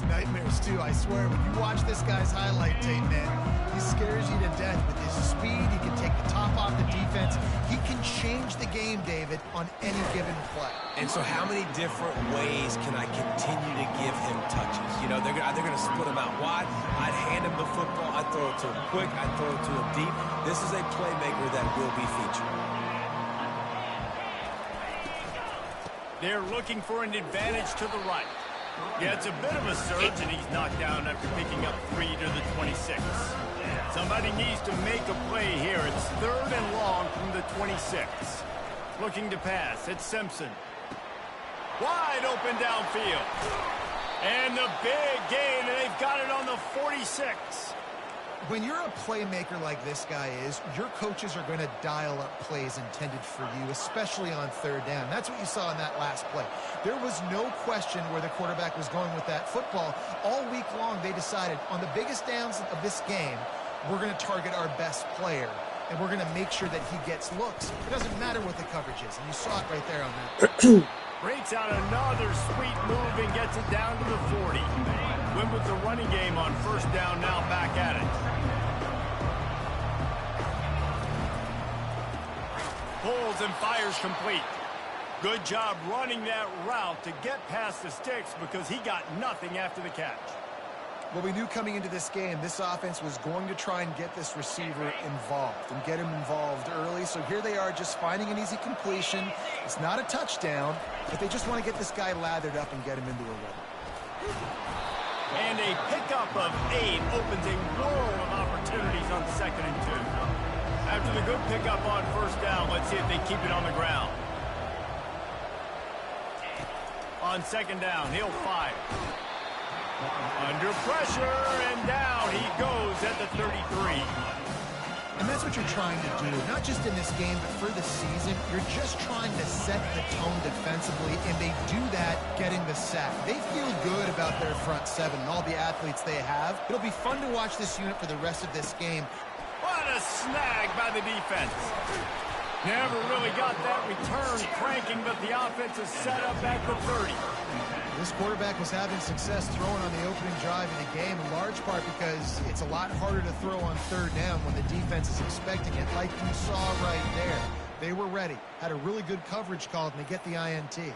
nightmares too, I swear. When you watch this guy's highlight tape, man, he scares you to death with his speed. He can take the top off the defense. He can change the game, David, on any given play. And so how many different ways can I continue to give him touches? You know, they're going to split him out wide. I'd hand him the football. I'd throw it to him quick. I'd throw it to him deep. This is a playmaker that will be featured. They're looking for an advantage to the right. Yeah, it's a bit of a surge, and he's knocked down after picking up 3 to the 26. Somebody needs to make a play here. It's 3rd and long from the 26. Looking to pass. It's Simpson. Wide open downfield. And the big gain, and they've got it on the 46. When you're a playmaker like this guy is, your coaches are going to dial up plays intended for you, especially on 3rd down. That's what you saw in that last play. There was no question where the quarterback was going with that football. All week long, they decided on the biggest downs of this game, we're going to target our best player, and we're going to make sure that he gets looks. It doesn't matter what the coverage is, and you saw it right there on that. Breaks out another sweet move and gets it down to the 40. Win with the running game on 1st down, now back at it. Pulls and fires complete. Good job running that route to get past the sticks because he got nothing after the catch. Well, we knew coming into this game, this offense was going to try and get this receiver involved and get him involved early. So here they are just finding an easy completion. It's not a touchdown, but they just want to get this guy lathered up and get him into a rhythm. And a pickup of 8 opens a world of opportunities on 2nd and 2. After the good pickup on 1st down, let's see if they keep it on the ground. On 2nd down, he'll fire. Under pressure, and down he goes at the 33. And that's what you're trying to do, not just in this game, but for the season. You're just trying to set the tone defensively, and they do that getting the sack. They feel good about their front 7 and all the athletes they have. It'll be fun to watch this unit for the rest of this game. What a snag by the defense. Never really got that return cranking, but the offense is set up at the 30. This quarterback was having success throwing on the opening drive of the game, in large part because it's a lot harder to throw on 3rd down when the defense is expecting it, like you saw right there. They were ready, had a really good coverage call, and they get the INT.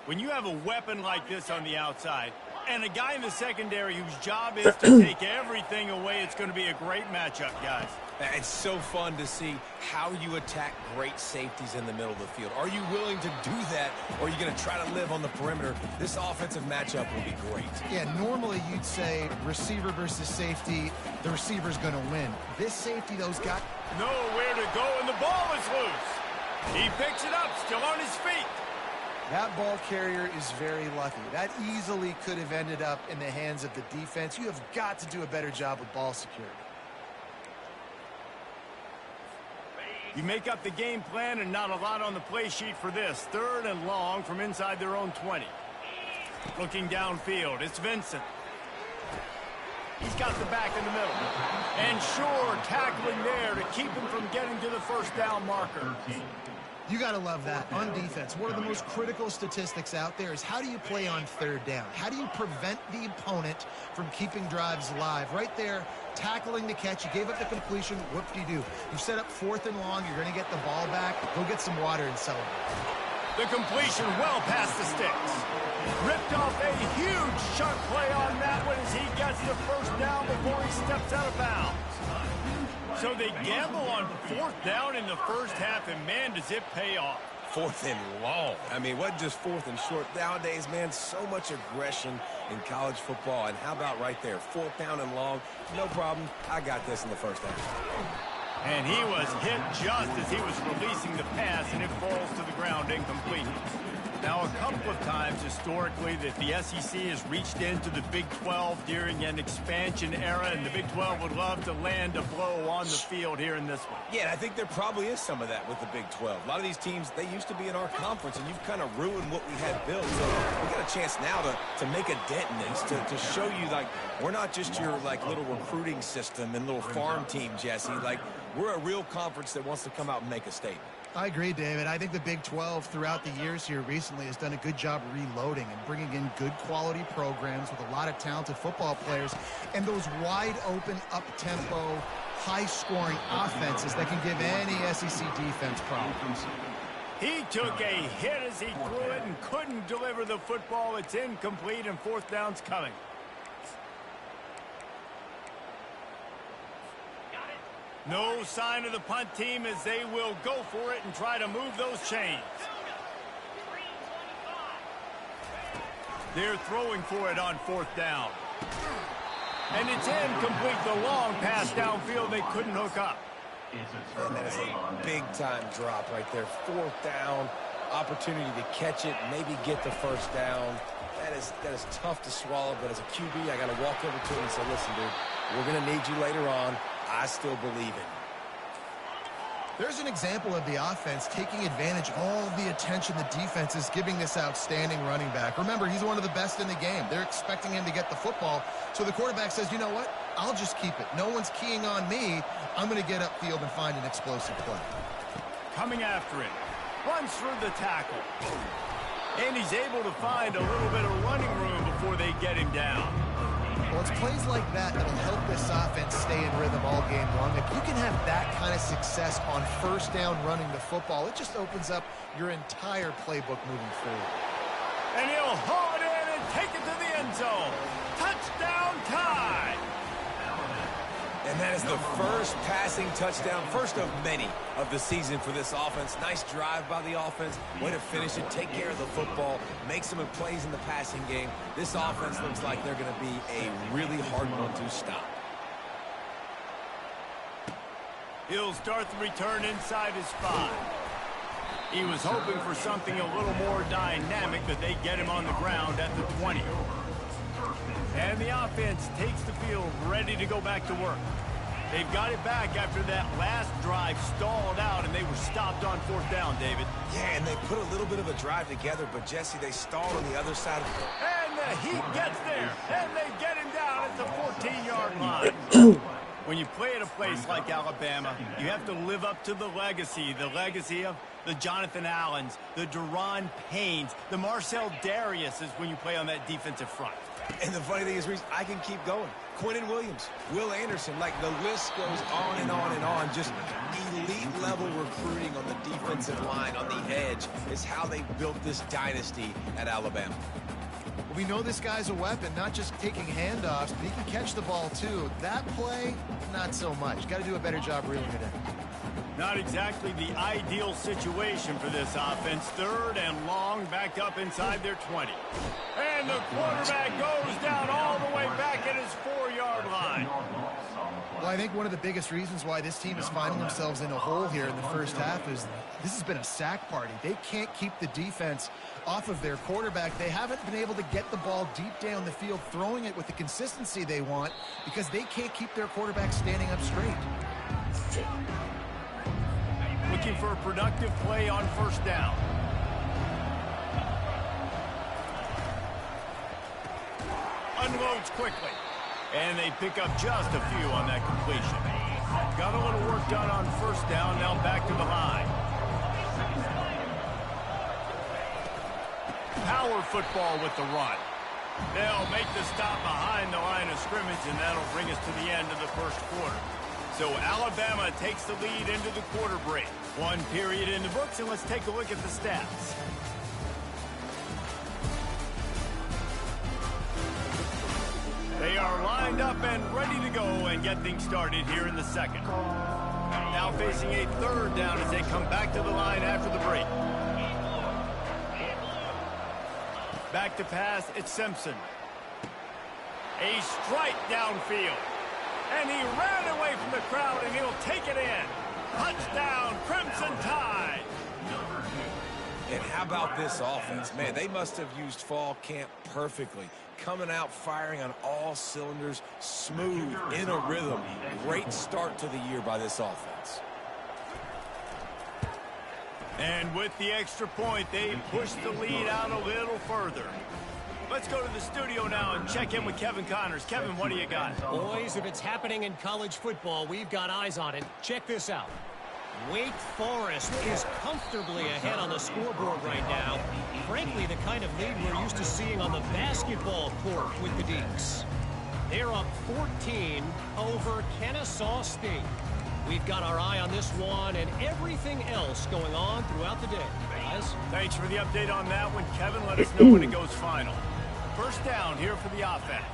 When you have a weapon like this on the outside and a guy in the secondary whose job is to take everything away, it's going to be a great matchup, guys. It's so fun to see how you attack great safeties in the middle of the field. Are you willing to do that, or are you going to try to live on the perimeter? This offensive matchup will be great. Yeah, normally you'd say receiver versus safety, the receiver's going to win. This safety, those guys... Nowhere to go, and the ball is loose. He picks it up, still on his feet. That ball carrier is very lucky. That easily could have ended up in the hands of the defense. You have got to do a better job with ball security. You make up the game plan and not a lot on the play sheet for this. 3rd and long from inside their own 20. Looking downfield, it's Vincent. He's got the back in the middle. And sure, tackling there to keep him from getting to the 1st down marker. You got to love that. On defense, one of the most critical statistics out there is how do you play on 3rd down? How do you prevent the opponent from keeping drives alive? Right there, tackling the catch. You gave up the completion. Whoop-de-doo. You set up 4th and long. You're going to get the ball back. Go get some water and celebrate. The completion well past the sticks. Ripped off a huge chunk play on that one as he gets the 1st down before he steps out of bounds. So they gamble on 4th down in the 1st half, and man, does it pay off. 4th and long. I mean, what just 4th and short? Nowadays, man, so much aggression in college football. And how about right there, 4th down and long? No problem. I got this in the 1st half. And he was hit just as he was releasing the pass, and it falls to the ground incomplete. Now, a couple of times historically that the SEC has reached into the Big 12 during an expansion era, and the Big 12 would love to land a blow on the field here in this one. Yeah, and I think there probably is some of that with the Big 12. A lot of these teams, they used to be in our conference, and you've kind of ruined what we had built. So we got a chance now to make a dent in this, to show you, like, we're not just your, like, little recruiting system and little farm team, Jesse. Like, we're a real conference that wants to come out and make a statement. I agree, David. I think the Big 12 throughout the years here recently has done a good job reloading and bringing in good quality programs with a lot of talented football players and those wide open, up-tempo, high-scoring offenses that can give any SEC defense problems. He took a hit as he threw it and couldn't deliver the football. It's incomplete and fourth down's coming. No sign of the punt team as they will go for it and try to move those chains. They're throwing for it on fourth down. And it's incomplete. The long pass downfield they couldn't hook up. And that is a big-time drop right there. Fourth down, opportunity to catch it, maybe get the first down. That is tough to swallow, but as a QB, I got to walk over to him and say, listen, dude, we're going to need you later on. I still believe in. There's an example of the offense taking advantage of all the attention the defense is giving this outstanding running back. Remember, he's one of the best in the game. They're expecting him to get the football. So the quarterback says, you know what? I'll just keep it. No one's keying on me. I'm going to get upfield and find an explosive play. Coming after him. Runs through the tackle. And he's able to find a little bit of running room before they get him down. Well, it's plays like that that'll help this offense stay in rhythm all game long. If you can have that kind of success on first down running the football, it just opens up your entire playbook moving forward. And he'll haul it in and take it to the end zone. Touchdown tie. And that is the first passing touchdown, first of many of the season for this offense. Nice drive by the offense. Way to finish it, take care of the football, make some plays in the passing game. This offense looks like they're going to be a really hard one to stop. He'll start the return inside his 5. He was hoping for something a little more dynamic, but they get him on the ground at the 20. And the offense takes the field ready to go back to work. They've got it back after that last drive stalled out, and they were stopped on fourth down, David. Yeah, and they put a little bit of a drive together, but, Jesse, they stalled on the other side of the... And the heat gets there, and they get him down at the 14-yard line. When you play at a place like Alabama, you have to live up to the legacy of the Jonathan Allens, the Daron Paynes, the Marcel Dariuses when you play on that defensive front. And the funny thing is, Reese, I can keep going. Quinnen Williams, Will Anderson, like the list goes on and on and on. Just elite level recruiting on the defensive line, on the edge, is how they built this dynasty at Alabama. We know this guy's a weapon, not just taking handoffs, but he can catch the ball too. That play, not so much. Got to do a better job reeling it in. Not exactly the ideal situation for this offense. Third and long, back up inside their 20. And the quarterback goes down all the way back at his 4-yard line. Well, I think one of the biggest reasons why this team is finding themselves in a hole here in the first half is this has been a sack party. They can't keep the defense off of their quarterback. They haven't been able to get the ball deep down the field, throwing it with the consistency they want because they can't keep their quarterback standing up straight. Looking for a productive play on first down. Unloads quickly. And they pick up just a few on that completion. Got a little work done on first down, now back to the line. Power football with the run. They'll make the stop behind the line of scrimmage, and that'll bring us to the end of the first quarter. So Alabama takes the lead into the quarter break. One period in the books, and let's take a look at the stats. They are lined up and ready to go and get things started here in the second. Now facing a third down as they come back to the line after the break. Back to pass, it's Simpson. A strike downfield. And he ran away from the crowd, and he'll take it in. Touchdown, Crimson Tide. And how about this offense? Man, they must have used fall camp perfectly. Coming out firing on all cylinders, smooth, in a rhythm. Great start to the year by this offense. And with the extra point, they push the lead out a little further. Let's go to the studio now and check in with Kevin Connors. Kevin, what do you got? Boys, if it's happening in college football, we've got eyes on it. Check this out. Wake Forest is comfortably ahead on the scoreboard right now. Frankly, the kind of lead we're used to seeing on the basketball court with the Deacs. They're up 14 over Kennesaw State. We've got our eye on this one and everything else going on throughout the day, guys. Thanks for the update on that one, Kevin. Let us know when it goes final. First down here for the offense.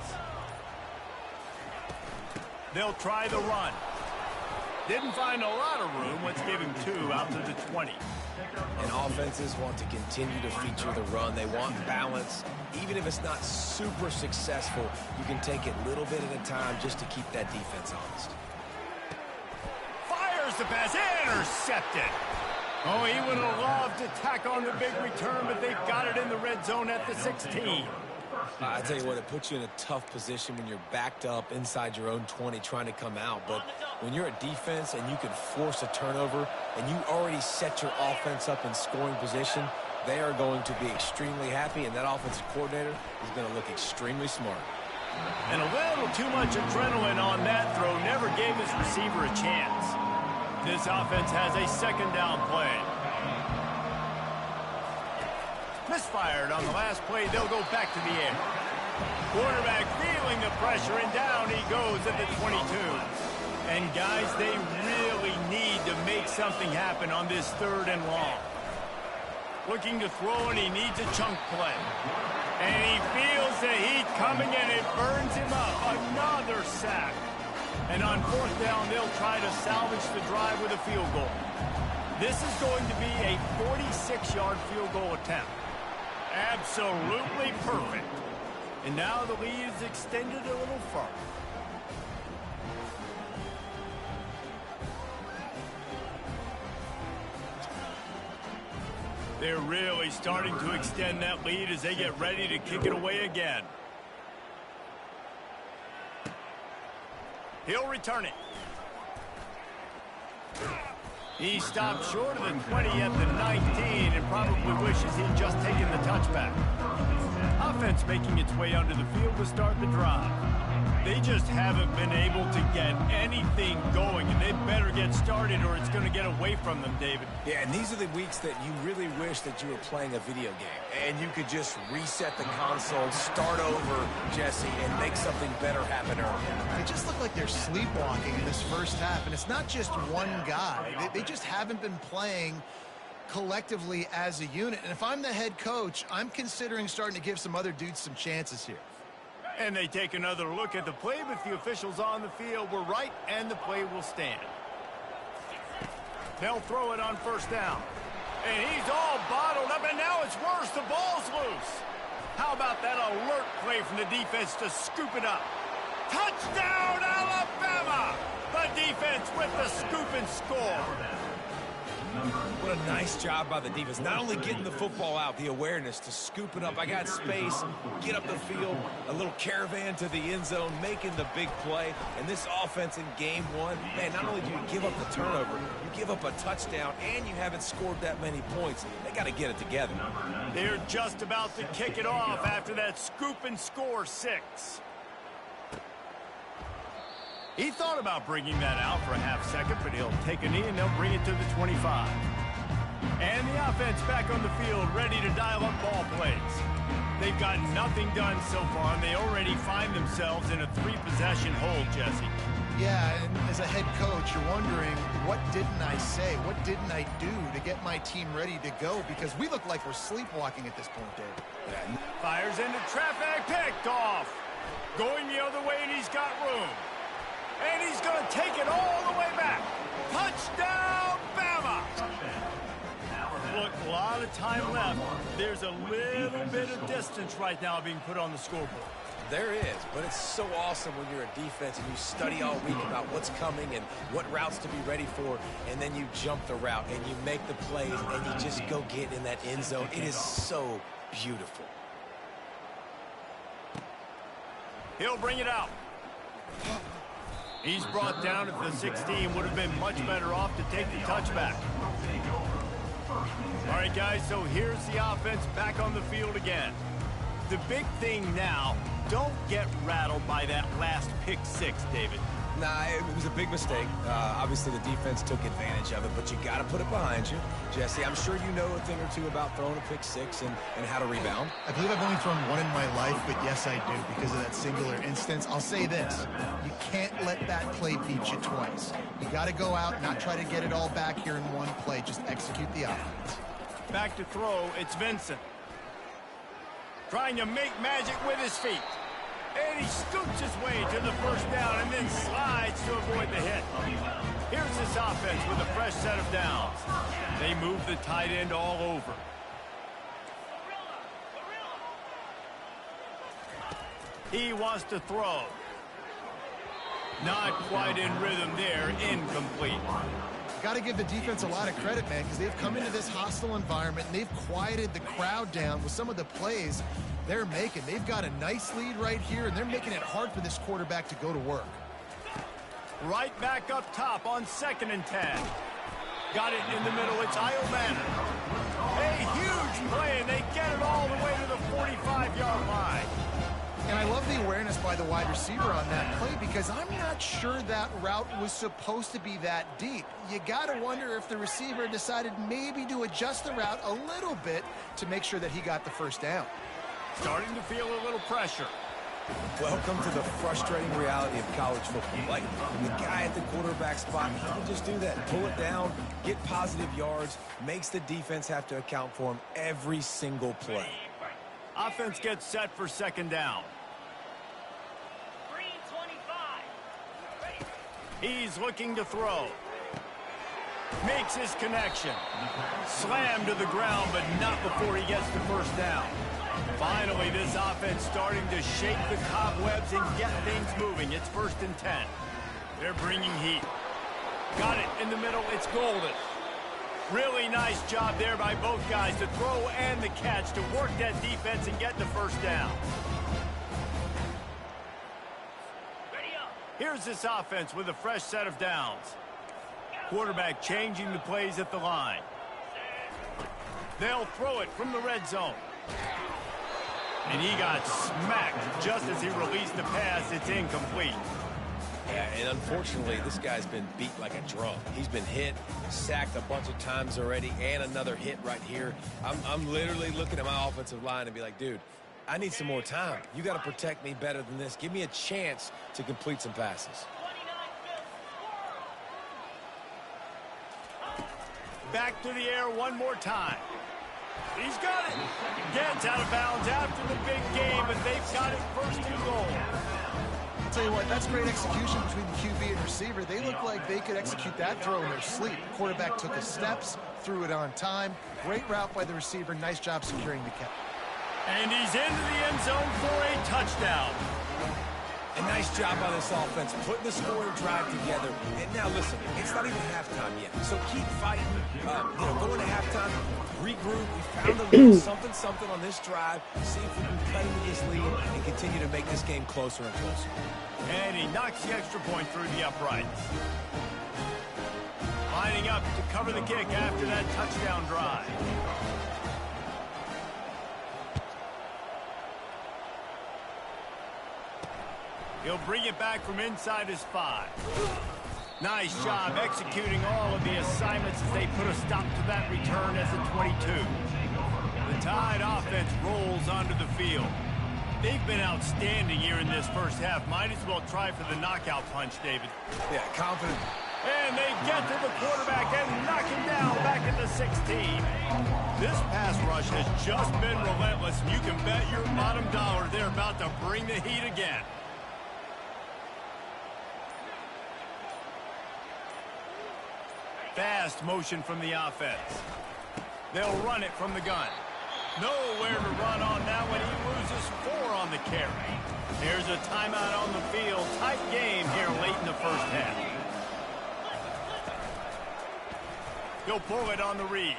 They'll try the run. Didn't find a lot of room. Let's give him 2 out to the 20. And offenses want to continue to feature the run. They want balance. Even if it's not super successful, you can take it little bit at a time just to keep that defense honest. Fires the pass. Intercepted. Oh, he would have loved to tack on the big return, but they've got it in the red zone at the 16. I tell you what, it puts you in a tough position when you're backed up inside your own 20 trying to come out. But when you're a defense and you can force a turnover and you already set your offense up in scoring position, they are going to be extremely happy, and that offensive coordinator is going to look extremely smart. And a little too much adrenaline on that throw never gave his receiver a chance. This offense has a second down play. Misfired on the last play. They'll go back to the air. Quarterback feeling the pressure, and down he goes at the 22. And guys, they really need to make something happen on this 3rd and long. Looking to throw, and he needs a chunk play. And he feels the heat coming, and it burns him up. Another sack. And on 4th down, they'll try to salvage the drive with a field goal. This is going to be a 46-yard field goal attempt. Absolutely perfect. And now the lead is extended a little further. They're really starting to extend that lead as they get ready to kick it away again. He'll return it. He stopped short of the 20 at the 19 and probably wishes he'd just taken the touchback. Offense making its way onto the field to start the drive. They just haven't been able to get anything going, and they better get started or it's going to get away from them, David. Yeah, and these are the weeks that you really wish that you were playing a video game and you could just reset the console, start over, Jesse, and make something better happen early. They just look like they're sleepwalking in this first half, and it's not just one guy. They just haven't been playing collectively as a unit. And if I'm the head coach, I'm considering starting to give some other dudes some chances here. And they take another look at the play, but the officials on the field were right, and the play will stand. They'll throw it on 1st down. And he's all bottled up, and now it's worse. The ball's loose. How about that alert play from the defense to scoop it up? Touchdown, Alabama! The defense with the scoop and score. What a nice job by the defense. Not only getting the football out, the awareness to scoop it up. I got space, get up the field, a little caravan to the end zone, making the big play. And this offense in game 1, man, not only do you give up the turnover, you give up a touchdown, and you haven't scored that many points. They got to get it together. They're just about to kick it off after that scoop and score 6. He thought about bringing that out for a half second, but he'll take a knee and they'll bring it to the 25. And the offense back on the field, ready to dial up ball plays. They've got nothing done so far, and they already find themselves in a 3-possession hold, Jesse. Yeah, and as a head coach, you're wondering, what didn't I say? What didn't I do to get my team ready to go? Because we look like we're sleepwalking at this point, Dave. Yeah. Fires into traffic, picked off. Going the other way, and he's got room. And he's going to take it all the way back. Touchdown, Bama! Look, a lot of time left. There's a little bit of distance right now being put on the scoreboard. There is, but it's so awesome when you're a defense and you study all week about what's coming and what routes to be ready for, and then you jump the route and you make the plays and you just go get in that end zone. It is so beautiful. He'll bring it out. He's brought down at the 16. Would have been much better off to take the touchback. All right, guys, so here's the offense back on the field again. The big thing now, don't get rattled by that last pick six, David. Nah, it was a big mistake. Obviously, the defense took advantage of it, but you got to put it behind you. Jesse, I'm sure you know a thing or two about throwing a pick six and how to rebound. I believe I've only thrown one in my life, but yes, I do, because of that singular instance. I'll say this. You can't let that play beat you twice. You got to go out and not try to get it all back here in one play. Just execute the offense. Back to throw, it's Vincent. Trying to make magic with his feet. And he scoots his way to the first down and then slides to avoid the hit. Here's this offense with a fresh set of downs. They move the tight end all over. He wants to throw. Not quite in rhythm there, incomplete. Got to give the defense a lot of credit, man, because they've come into this hostile environment and they've quieted the crowd down with some of the plays they're making. They've got a nice lead right here, and they're making it hard for this quarterback to go to work. Right back up top on 2nd and 10. Got it in the middle. It's Iomana. A huge play, and they get it all the way to the 45-yard line. And I love the awareness by the wide receiver on that play, because I'm not sure that route was supposed to be that deep. You got to wonder if the receiver decided maybe to adjust the route a little bit to make sure that he got the first down. Starting to feel a little pressure. Welcome to the frustrating reality of college football. Like, the guy at the quarterback spot, he can just do that. Pull it down, get positive yards, makes the defense have to account for him every single play. Offense gets set for 2nd down. He's looking to throw. Makes his connection. Slammed to the ground, but not before he gets the first down. Finally, this offense starting to shake the cobwebs and get things moving. It's 1st and 10. They're bringing heat. Got it in the middle. It's Golden. Really nice job there by both guys to throw and the catch to work that defense and get the first down. Here's this offense with a fresh set of downs. Quarterback changing the plays at the line. They'll throw it from the red zone. And he got smacked just as he released the pass. It's incomplete. Yeah, and unfortunately, this guy's been beat like a drum. He's been hit, sacked a bunch of times already, and another hit right here. I'm literally looking at my offensive line and be like, dude, I need some more time. You got to protect me better than this. Give me a chance to complete some passes. Back to the air one more time. He's got it. Gets out of bounds after the big game, but they've got it 1st and goal. I'll tell you what, that's great execution between the QB and receiver. They look like they could execute that throw in their sleep. The quarterback took his steps, threw it on time. Great route by the receiver. Nice job securing the catch. And he's into the end zone for a touchdown. A nice job by this offense, putting the scoring drive together. And now, listen, it's not even halftime yet, so keep fighting. Going to halftime, regroup. We found a little something on this drive. See if we can cut into this lead and continue to make this game closer and closer. And he knocks the extra point through the uprights. Lining up to cover the kick after that touchdown drive. He'll bring it back from inside his 5. Nice job executing all of the assignments as they put a stop to that return at the 22. The Tide offense rolls onto the field. They've been outstanding here in this first half. Might as well try for the knockout punch, David. Yeah, confident. And they get to the quarterback and knock him down back at the 16. This pass rush has just been relentless, and you can bet your bottom dollar they're about to bring the heat again. Fast motion from the offense. They'll run it from the gun. Nowhere to run on that one. He loses 4 on the carry. Here's a timeout on the field. Tight game here late in the first half. He'll pull it on the read.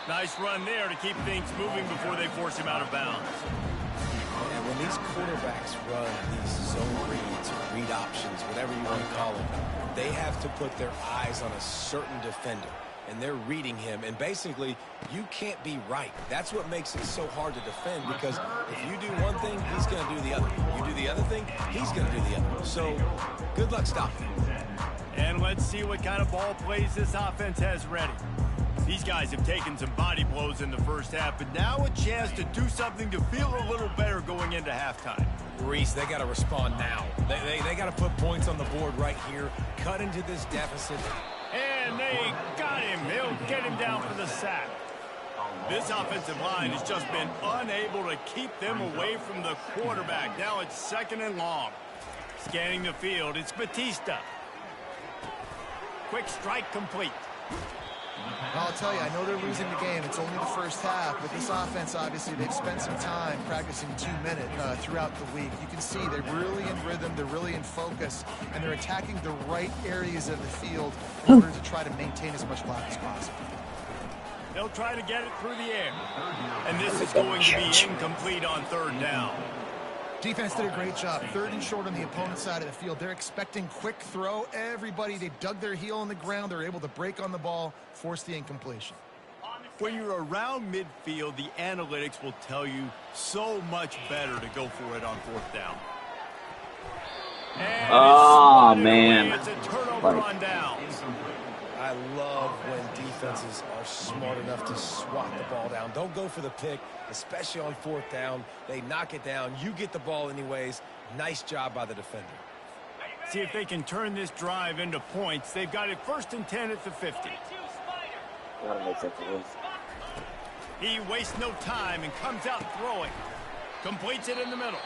Nice run there to keep things moving before they force him out of bounds. And when these quarterbacks run these zone reads, read options, whatever you want to call them, they have to put their eyes on a certain defender. And they're reading him, and basically, you can't be right. That's what makes it so hard to defend, because if you do one thing, he's going to do the other. You do the other thing, he's going to do the other. So, good luck stopping him. And let's see what kind of ball plays this offense has ready. These guys have taken some body blows in the first half, but now a chance to do something to feel a little better going into halftime. Reese, they got to respond now. They got to put points on the board right here, cut into this deficit. And they got him. They'll get him down for the sack. This offensive line has just been unable to keep them away from the quarterback. Now it's 2nd and long. Scanning the field, it's Batista. Quick strike complete. I'll tell you, I know they're losing the game. It's only the first half, but this offense, obviously, they've spent some time practicing 2-minute throughout the week. You can see they're really in rhythm, they're really in focus, and they're attacking the right areas of the field in order to try to maintain as much clock as possible. They'll try to get it through the air. And this is going to be incomplete on 3rd down. Defense did a great job. 3rd and short on the opponent's side of the field. They're expecting quick throw. Everybody, they dug their heel on the ground. They're able to break on the ball, force the incompletion. When you're around midfield, the analytics will tell you so much better to go for it on 4th down. And man. It's a turnover on downs. I love when defenses are smart enough to swat the ball down. Don't go for the pick, especially on 4th down. They knock it down. You get the ball anyways. Nice job by the defender. See if they can turn this drive into points. They've got it 1st and 10 at the 50. He wastes no time and comes out throwing. Completes it in the middle.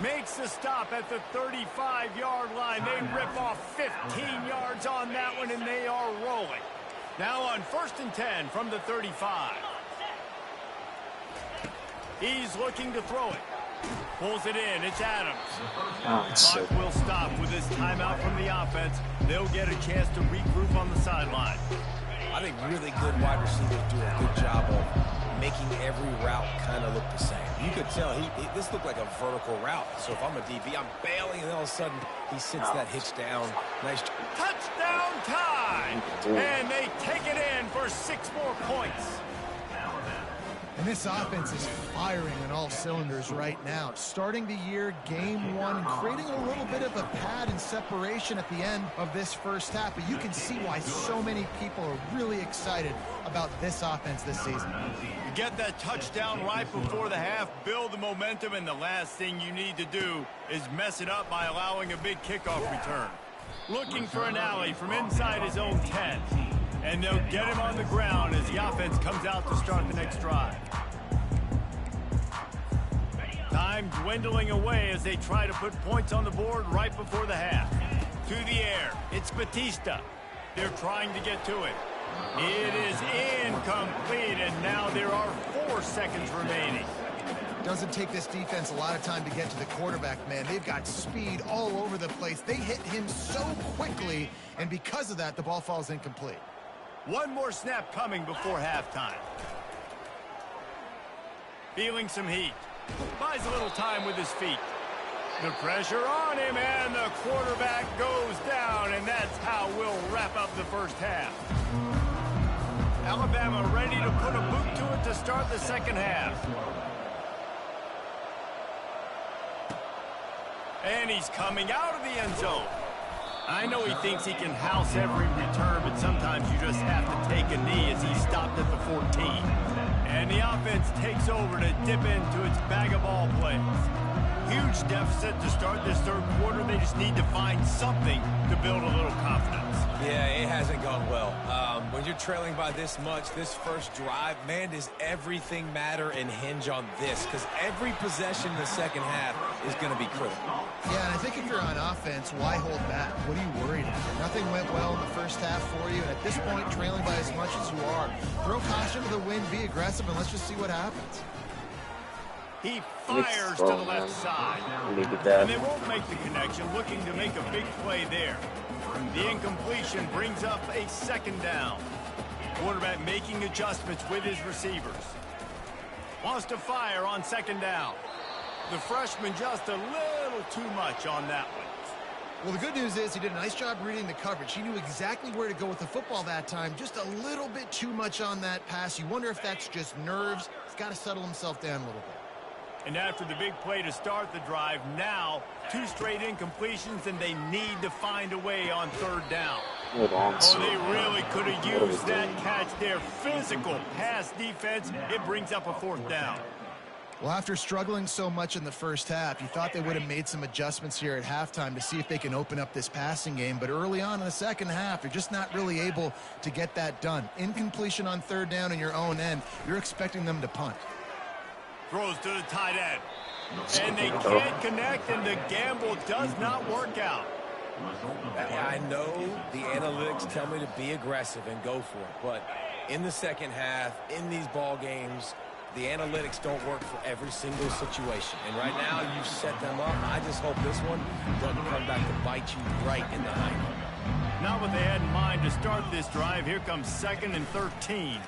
Makes the stop at the 35-yard line. They rip off 15 yards on that one, and they are rolling. Now on 1st and 10 from the 35. He's looking to throw it. Pulls it in. It's Adams. Clock will stop with this timeout from the offense. They'll get a chance to regroup on the sideline. I think really good wide receivers do a good job of making every route kind of look the same. You could tell this looked like a vertical route. So if I'm a DB, I'm bailing, and all of a sudden he sits that hitch down. Nice. Touchdown time! And they take it in for 6 more points. And this offense is firing on all cylinders right now. Starting the year, game 1, creating a little bit of a pad and separation at the end of this first half. But you can see why so many people are really excited about this offense this season. You get that touchdown right before the half, build the momentum, and the last thing you need to do is mess it up by allowing a big kickoff return. Looking for an alley from inside his own 10. And they'll get him on the ground as the offense comes out to start the next drive. Time dwindling away as they try to put points on the board right before the half. To the air, it's Batista. They're trying to get to it. It is incomplete, and now there are 4 seconds remaining. Doesn't take this defense a lot of time to get to the quarterback, man. They've got speed all over the place. They hit him so quickly, and because of that, the ball falls incomplete. 1 more snap coming before halftime. Feeling some heat. Buys a little time with his feet. The pressure on him, and the quarterback goes down, and that's how we'll wrap up the first half. Alabama ready to put a boot to it to start the second half. And he's coming out of the end zone. I know he thinks he can house every return, but sometimes you just have to take a knee as he stopped at the 14. And the offense takes over to dip into its bag of ball plays. Huge deficit to start this third quarter. They just need to find something to build a little confidence. Yeah, it hasn't gone well. When you're trailing by this much, this first drive, man, does everything matter and hinge on this? Because every possession in the second half is going to be critical. Yeah, and I think if you're on offense, why hold back? What are you worried about? Nothing went well in the first half for you, and at this point, trailing by as much as you are, throw caution to the wind, be aggressive, and let's just see what happens. He fires to the left side. And they won't make the connection, looking to make a big play there. The incompletion brings up a second down. Quarterback making adjustments with his receivers. Wants to fire on second down. The freshman just a little too much on that one. Well, the good news is he did a nice job reading the coverage. He knew exactly where to go with the football that time. Just a little bit too much on that pass. You wonder if that's just nerves. He's got to settle himself down a little bit. And after the big play to start the drive, now 2 straight incompletions, and they need to find a way on third down. Oh, they really could have used that catch there. Physical pass defense. It brings up a fourth down. Well, after struggling so much in the first half, you thought they would have made some adjustments here at halftime to see if they can open up this passing game. But early on in the second half, you're just not really able to get that done. Incompletion on third down in your own end, you're expecting them to punt. Throws to the tight end. And they can't connect, and the gamble does not work out. I know the analytics tell me to be aggressive and go for it, but in the second half, in these ball games, the analytics don't work for every single situation. And right now, you've set them up. I just hope this one doesn't come back to bite you right in the hind. Not what they had in mind to start this drive. Here comes 2nd and 13.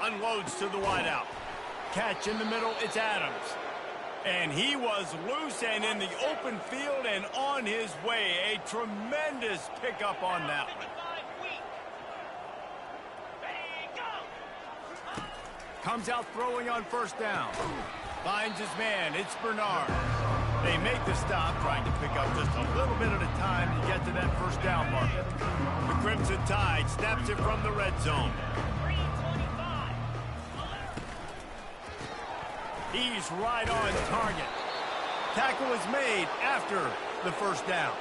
Unloads to the wideout. Catch in the middle, it's Adams. And he was loose and in the open field and on his way. A tremendous pickup on that one. Comes out throwing on first down. Finds his man, it's Bernard. They make the stop, trying to pick up just a little bit at a time to get to that first down marker. The Crimson Tide snaps it from the red zone. He's right on target. Tackle is made after the first down.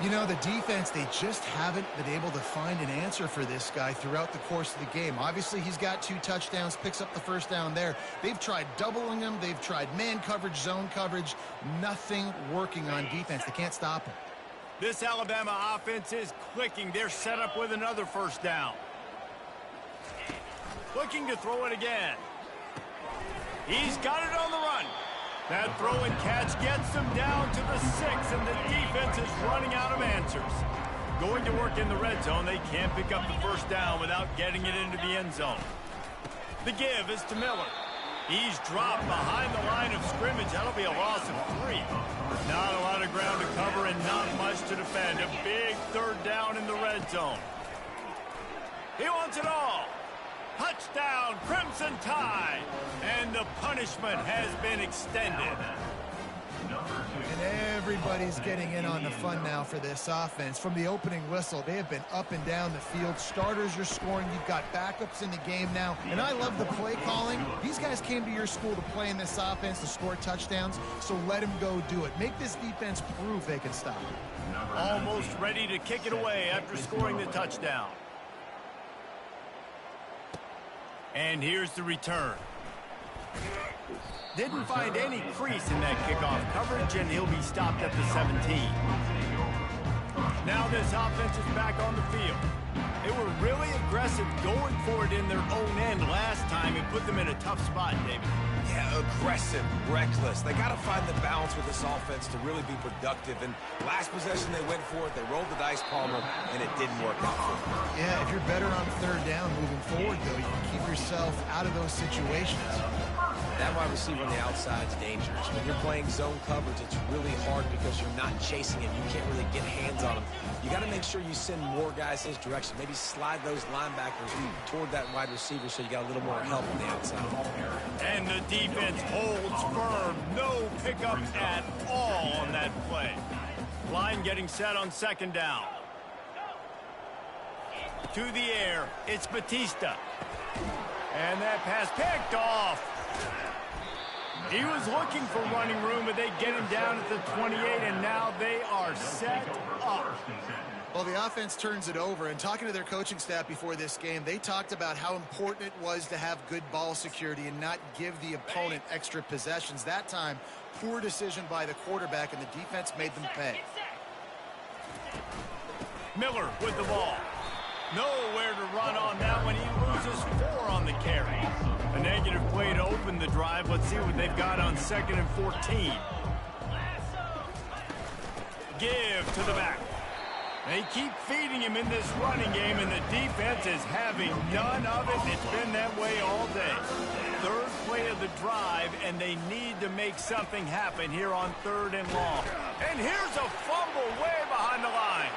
You know, the defense, they just haven't been able to find an answer for this guy throughout the course of the game. Obviously, he's got 2 touchdowns, picks up the first down there. They've tried doubling him. They've tried man coverage, zone coverage. Nothing working on defense. They can't stop him. This Alabama offense is clicking. They're set up with another first down. Looking to throw it again. He's got it on the run. That throw and catch gets them down to the 6, and the defense is running out of answers. Going to work in the red zone. They can't pick up the first down without getting it into the end zone. The give is to Miller. He's dropped behind the line of scrimmage. That'll be a loss of 3. Not a lot of ground to cover and not much to defend. A big third down in the red zone. He wants it all. Touchdown, Crimson Tide. And the punishment has been extended. And everybody's getting in on the fun now for this offense. From the opening whistle, they have been up and down the field. Starters are scoring. You've got backups in the game now. And I love the play calling. These guys came to your school to play in this offense to score touchdowns, so let them go do it. Make this defense prove they can stop it. Almost ready to kick it away after scoring the touchdown. And here's the return. Didn't find any crease in that kickoff coverage, and he'll be stopped at the 17. Now this offense is back on the field. They were really aggressive going for it in their own end last time. It put them in a tough spot, David. Yeah, aggressive, reckless. They got to find the balance with this offense to really be productive. And last possession they went for it. They rolled the dice, Palmer, and it didn't work out for them. Yeah, if you're better on third down moving forward, though, you can keep yourself out of those situations. That wide receiver on the outside is dangerous. When you're playing zone coverage, it's really hard because you're not chasing him. You can't really get hands on him. You got to make sure you send more guys his direction. Maybe slide those linebackers toward that wide receiver so you got a little more help on the outside. And the defense holds firm. No pickup at all on that play. Line getting set on second down. To the air, it's Batista. And that pass picked off. He was looking for running room, but they get him down at the 28, and now they are set up. Well, the offense turns it over, and talking to their coaching staff before this game, they talked about how important it was to have good ball security and not give the opponent extra possessions. That time, poor decision by the quarterback, and the defense made them pay. Miller with the ball. Nowhere to run on that one. He loses 4 on the carry. A negative play to open the drive. Let's see what they've got on 2nd and 14. Give to the back. They keep feeding him in this running game, and the defense is having none of it. It's been that way all day. 3rd play of the drive, and they need to make something happen here on 3rd and long. And here's a fumble way behind the line.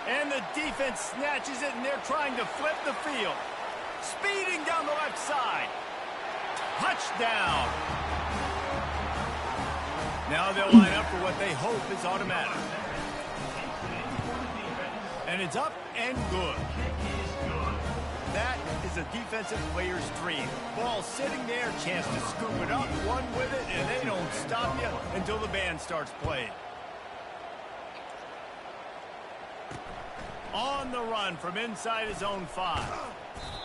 And the defense snatches it, and they're trying to flip the field. Speeding down the left side. Touchdown. Now they'll line up for what they hope is automatic. And it's up and good. That is a defensive player's dream. Ball sitting there, chance to scoop it up, run with it, and they don't stop you until the band starts playing. On the run from inside his own 5.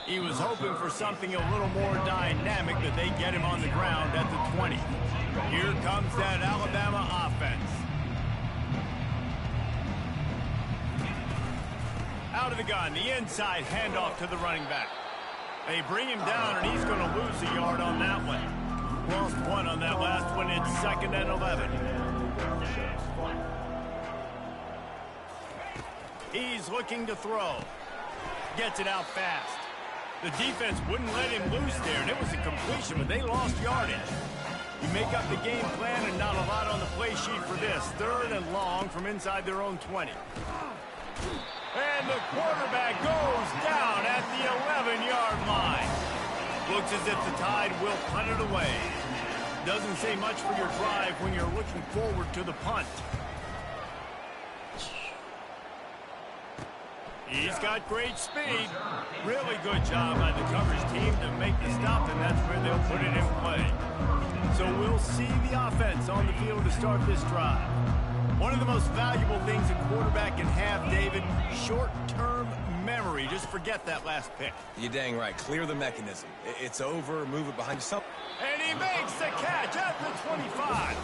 He was hoping for something a little more dynamic, but they get him on the ground at the 20. Here comes that Alabama offense. Out of the gun, the inside handoff to the running back. They bring him down, and he's going to lose a yard on that one. Lost 1 on that last one. It's 2nd and 11. He's looking to throw. Gets it out fast. The defense wouldn't let him loose there, and it was a completion, but they lost yardage. You make up the game plan, and not a lot on the play sheet for this. 3rd and long from inside their own 20. And the quarterback goes down at the 11-yard line. Looks as if the Tide will punt it away. Doesn't say much for your drive when you're looking forward to the punt. He's got great speed. Really good job by the coverage team to make the stop, and that's where they'll put it in play. So we'll see the offense on the field to start this drive. One of the most valuable things a quarterback can have, David, short-term memory. Just forget that last pick. You're dang right. Clear the mechanism. It's over. Move it behind you. And he makes the catch at the 25.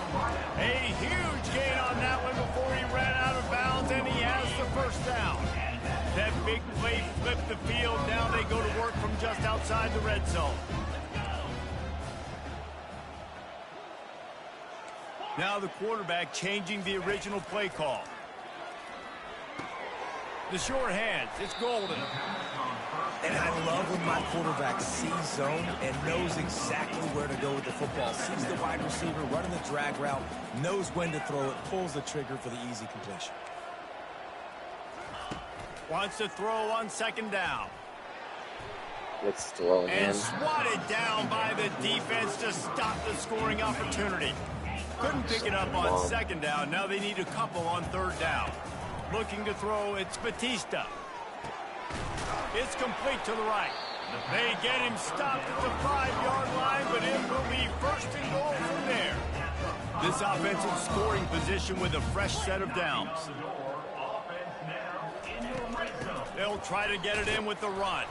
A huge gain on that one before he ran out of bounds, and he has the first down. That big play flipped the field. Now they go to work from just outside the red zone. Now the quarterback changing the original play call. The short hands, it's Golden. And I love when my quarterback sees zone and knows exactly where to go with the football. Sees the wide receiver running the drag route, knows when to throw it, pulls the trigger for the easy completion. Wants to throw on 2nd down. Let's throw, man. And swatted down by the defense to stop the scoring opportunity. Couldn't pick it up on 2nd down. Now they need a couple on 3rd down. Looking to throw, it's Batista. It's complete to the right. They get him stopped at the 5-yard line, but it will be 1st and goal from there. This offensive scoring position with a fresh set of downs. They'll try to get it in with the run.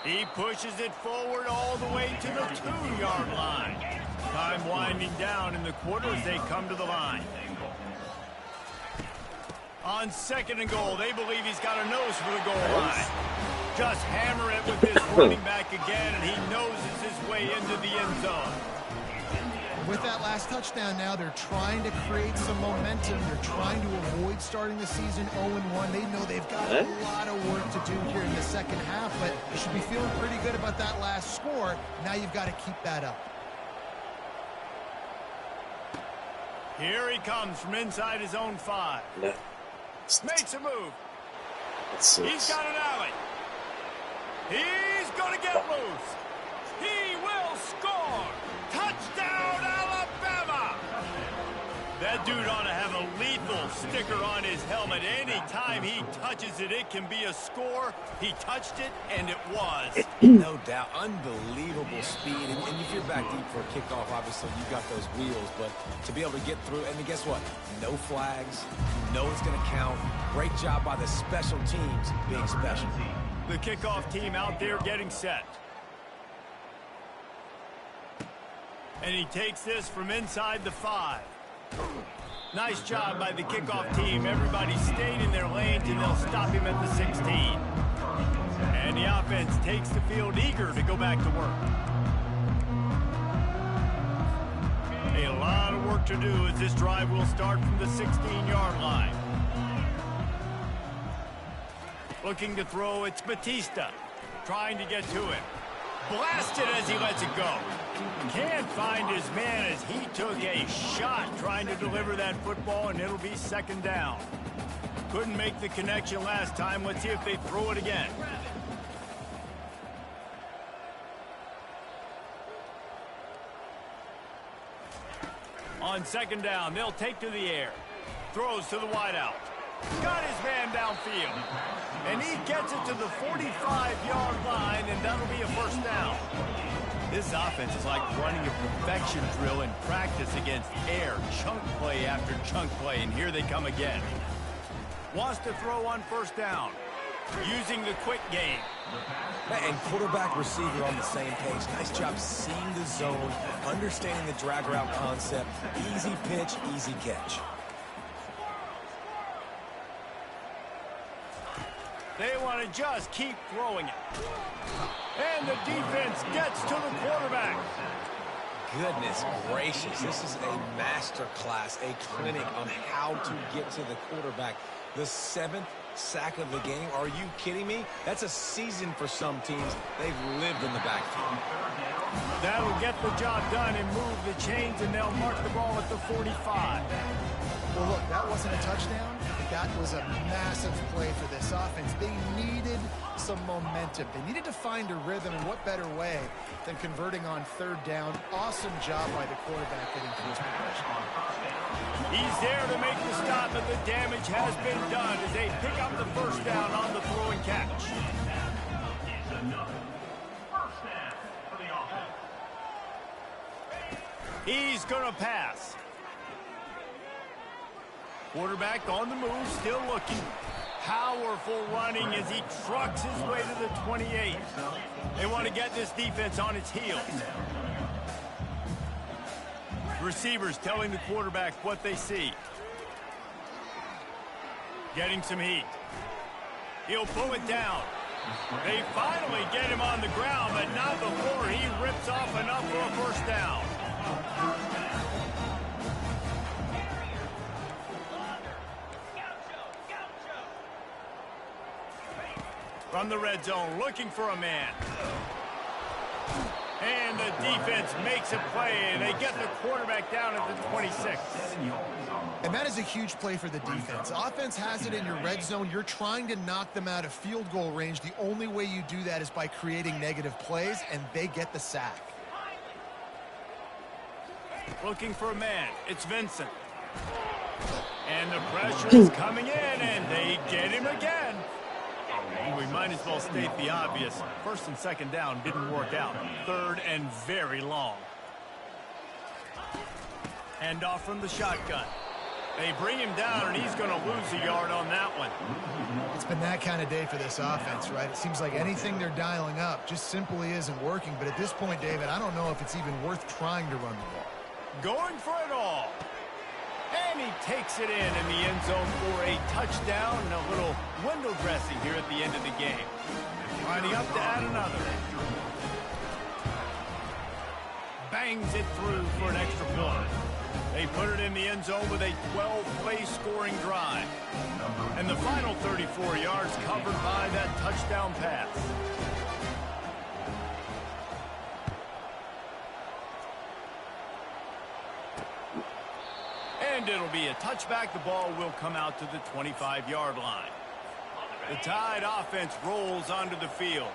He pushes it forward all the way to the 2-yard line. Time winding down in the quarter as they come to the line. On 2nd and goal, they believe he's got a nose for the goal line. Just hammer it with his running back again, and he noses his way into the end zone. With that last touchdown now, they're trying to create some momentum. They're trying to avoid starting the season 0-1. They know they've got a lot of work to do here in the second half, but they should be feeling pretty good about that last score. Now you've got to keep that up. Here he comes from inside his own 5. No. Makes a move. He's got an alley. He's going to get loose. He will score. Touchdown, Alabama. That dude ought to have a lethal sticker on his helmet. Anytime he touches it, it can be a score. He touched it, and it was. No doubt. Unbelievable speed. And if you're back deep for a kickoff, obviously you've got those wheels. But to be able to get through, and then guess what? No flags. You know it's going to count. Great job by the special teams being special. The kickoff team out there getting set. And he takes this from inside the 5. Nice job by the kickoff team. Everybody stayed in their lanes, and they'll stop him at the 16. And the offense takes the field eager to go back to work. A lot of work to do as this drive will start from the 16-yard line. Looking to throw, it's Batista. Trying to get to it. Blasted as he lets it go. Can't find his man as he took a shot trying to deliver that football, and it'll be second down. Couldn't make the connection last time. Let's see if they throw it again. On second down, they'll take to the air. Throws to the wideout. Got his man downfield. And he gets it to the 45-yard line, and that'll be a first down. This offense is like running a perfection drill in practice against air. Chunk play after chunk play, and here they come again. Wants to throw on first down. Using the quick game. And quarterback receiver on the same page. Nice job seeing the zone, understanding the drag route concept. Easy pitch, easy catch. They want to just keep throwing it. And the defense gets to the quarterback. Goodness gracious. This is a master class, a clinic on how to get to the quarterback. The 7th sack of the game. Are you kidding me? That's a season for some teams. They've lived in the backfield. That'll get the job done and move the chains, and they'll mark the ball at the 45. Well, look, that wasn't a touchdown. That was a massive play for this offense. They needed some momentum. They needed to find a rhythm, and what better way than converting on third down. Awesome job by the quarterback getting through his progression. He's there to make the stop, but the damage has been done as they pick up the first down on the throw and catch. He's going to pass. Quarterback on the move, still looking. Powerful running as he trucks his way to the 28. They want to get this defense on its heels. Receivers telling the quarterback what they see. Getting some heat. He'll pull it down. They finally get him on the ground, but not before he rips off enough for a first down. From the red zone, looking for a man. And the defense makes a play, and they get the quarterback down at the 26. And that is a huge play for the defense. Offense has it in your red zone. You're trying to knock them out of field goal range. The only way you do that is by creating negative plays, and they get the sack. Looking for a man. It's Vincent. And the pressure is coming in, and they get him again. We might as well state the obvious. First and second down didn't work out. Third and very long. Hand off from the shotgun. They bring him down, and he's going to lose a yard on that one. It's been that kind of day for this offense, right? It seems like anything they're dialing up just simply isn't working. But at this point, David, I don't know if it's even worth trying to run the ball. Going for it all. And he takes it in the end zone for a touchdown and a little window dressing here at the end of the game. Lining up to add another. Bangs it through for an extra point. They put it in the end zone with a 12-play scoring drive. And the final 34 yards covered by that touchdown pass. And it'll be a touchback. The ball will come out to the 25-yard line. The Tide offense rolls onto the field.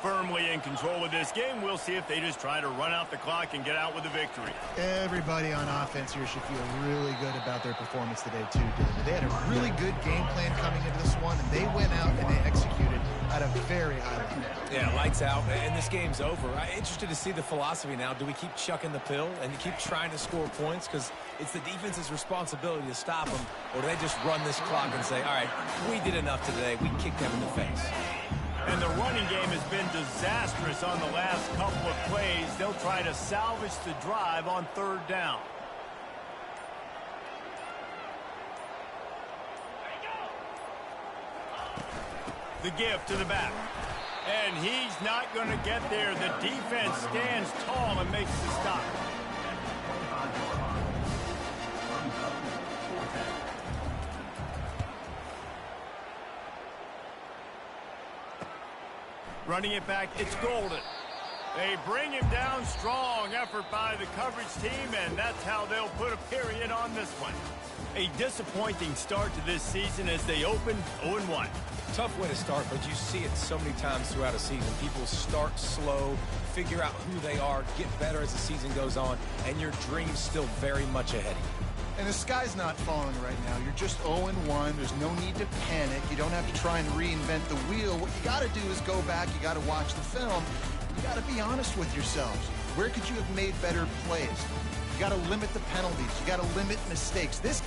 firmly in control of this game. We'll see if they just try to run out the clock and get out with a victory. Everybody on offense here should feel really good about their performance today, too, David. They had a really good game plan coming into this one, and they went out and they executed at a very high level. Yeah, lights out, and this game's over. I'm interested to see the philosophy now. Do we keep chucking the pill and keep trying to score points? Because it's the defense's responsibility to stop them, or do they just run this clock and say, all right, we did enough today. We kicked them in the face. And the running game has been disastrous on the last couple of plays. They'll try to salvage the drive on third down. The give to the back. And he's not going to get there. The defense stands tall and makes the stop. Running it back, it's Golden. They bring him down strong. Effort by the coverage team, and that's how they'll put a period on this one. A disappointing start to this season as they open 0-1. Tough way to start, but you see it so many times throughout a season. People start slow, figure out who they are, get better as the season goes on, and your dream's still very much ahead of you. And the sky's not falling right now. You're just 0-1. There's no need to panic. You don't have to try and reinvent the wheel. What you got to do is go back. You got to watch the film. You got to be honest with yourselves. Where could you have made better plays? You got to limit the penalties. You got to limit mistakes. This...